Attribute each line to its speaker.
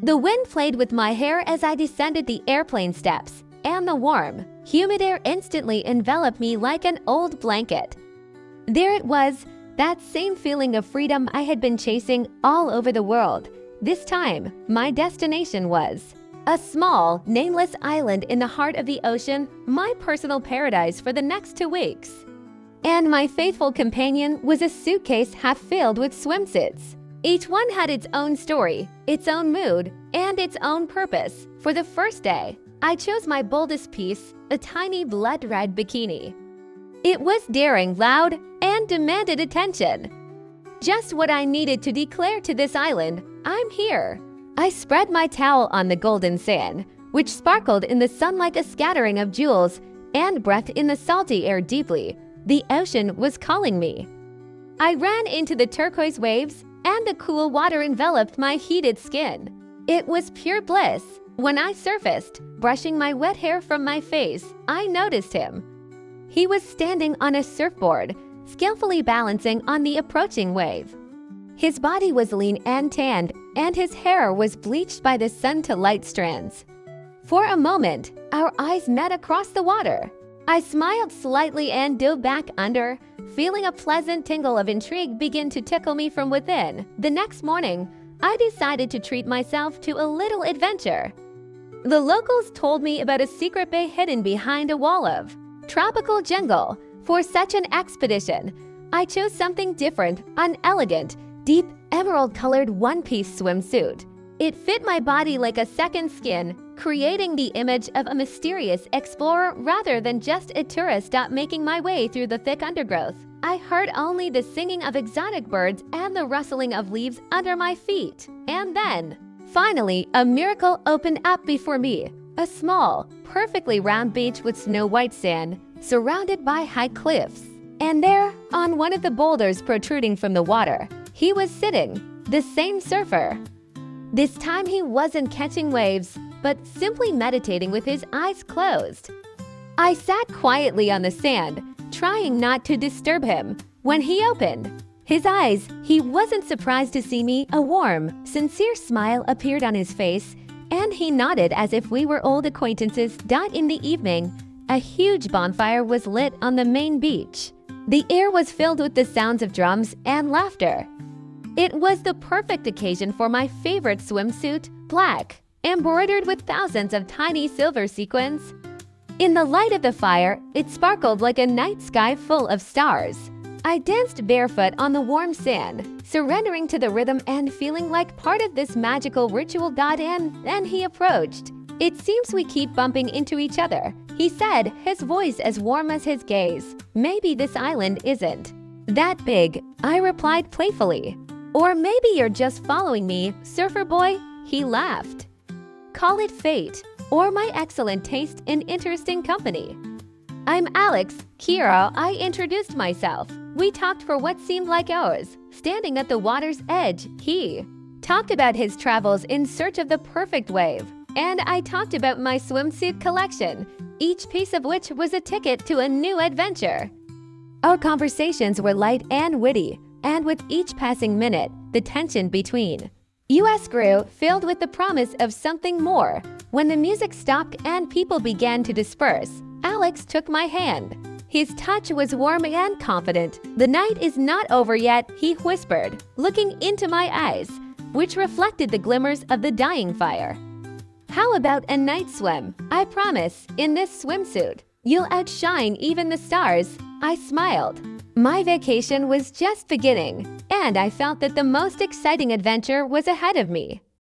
Speaker 1: The wind played with my hair as I descended the airplane steps, and the warm, humid air instantly enveloped me like an old blanket. There it was, that same feeling of freedom I had been chasing all over the world. This time, my destination was a small, nameless island in the heart of the ocean, my personal paradise for the next 2 weeks. And my faithful companion was a suitcase half filled with swimsuits. Each one had its own story, its own mood, and its own purpose. For the first day, I chose my boldest piece, a tiny blood-red bikini. It was daring, loud, and demanded attention. Just what I needed to declare to this island, I'm here. I spread my towel on the golden sand, which sparkled in the sun like a scattering of jewels, and breathed in the salty air deeply. The ocean was calling me. I ran into the turquoise waves, and the cool water enveloped my heated skin. It was pure bliss. When I surfaced, brushing my wet hair from my face, I noticed him. He was standing on a surfboard, skillfully balancing on the approaching wave. His body was lean and tanned, and his hair was bleached by the sun to light strands. For a moment, our eyes met across the water. I smiled slightly and dove back under, feeling a pleasant tingle of intrigue begin to tickle me from within. The next morning, I decided to treat myself to a little adventure. The locals told me about a secret bay hidden behind a wall of tropical jungle. For such an expedition, I chose something different, an elegant, deep emerald-colored one-piece swimsuit. It fit my body like a second skin, creating the image of a mysterious explorer rather than just a tourist making my way through the thick undergrowth. I heard only the singing of exotic birds and the rustling of leaves under my feet. And then, finally, a miracle opened up before me. A small, perfectly round beach with snow-white sand, surrounded by high cliffs. And there, on one of the boulders protruding from the water, he was sitting, the same surfer. This time he wasn't catching waves, but simply meditating with his eyes closed. I sat quietly on the sand, trying not to disturb him. When he opened his eyes, he wasn't surprised to see me. A warm, sincere smile appeared on his face, and he nodded as if we were old acquaintances. In the evening, a huge bonfire was lit on the main beach. The air was filled with the sounds of drums and laughter. It was the perfect occasion for my favorite swimsuit, black, embroidered with thousands of tiny silver sequins. In the light of the fire, it sparkled like a night sky full of stars. I danced barefoot on the warm sand, surrendering to the rhythm and feeling like part of this magical ritual. And then he approached. "It seems we keep bumping into each other," he said, his voice as warm as his gaze. "Maybe this island isn't that big," I replied playfully. "Or maybe you're just following me, surfer boy," he laughed. "Call it fate, or my excellent taste in interesting company." "I'm Alex, Kira," I introduced myself. We talked for what seemed like hours. Standing at the water's edge, he talked about his travels in search of the perfect wave, and I talked about my swimsuit collection, each piece of which was a ticket to a new adventure. Our conversations were light and witty, and with each passing minute, the tension between us grew, filled with the promise of something more. When the music stopped and people began to disperse, Alex took my hand. His touch was warm and confident. "The night is not over yet," he whispered, looking into my eyes, which reflected the glimmers of the dying fire. "How about a night swim? I promise, in this swimsuit, you'll outshine even the stars." I smiled. My vacation was just beginning, and I felt that the most exciting adventure was ahead of me.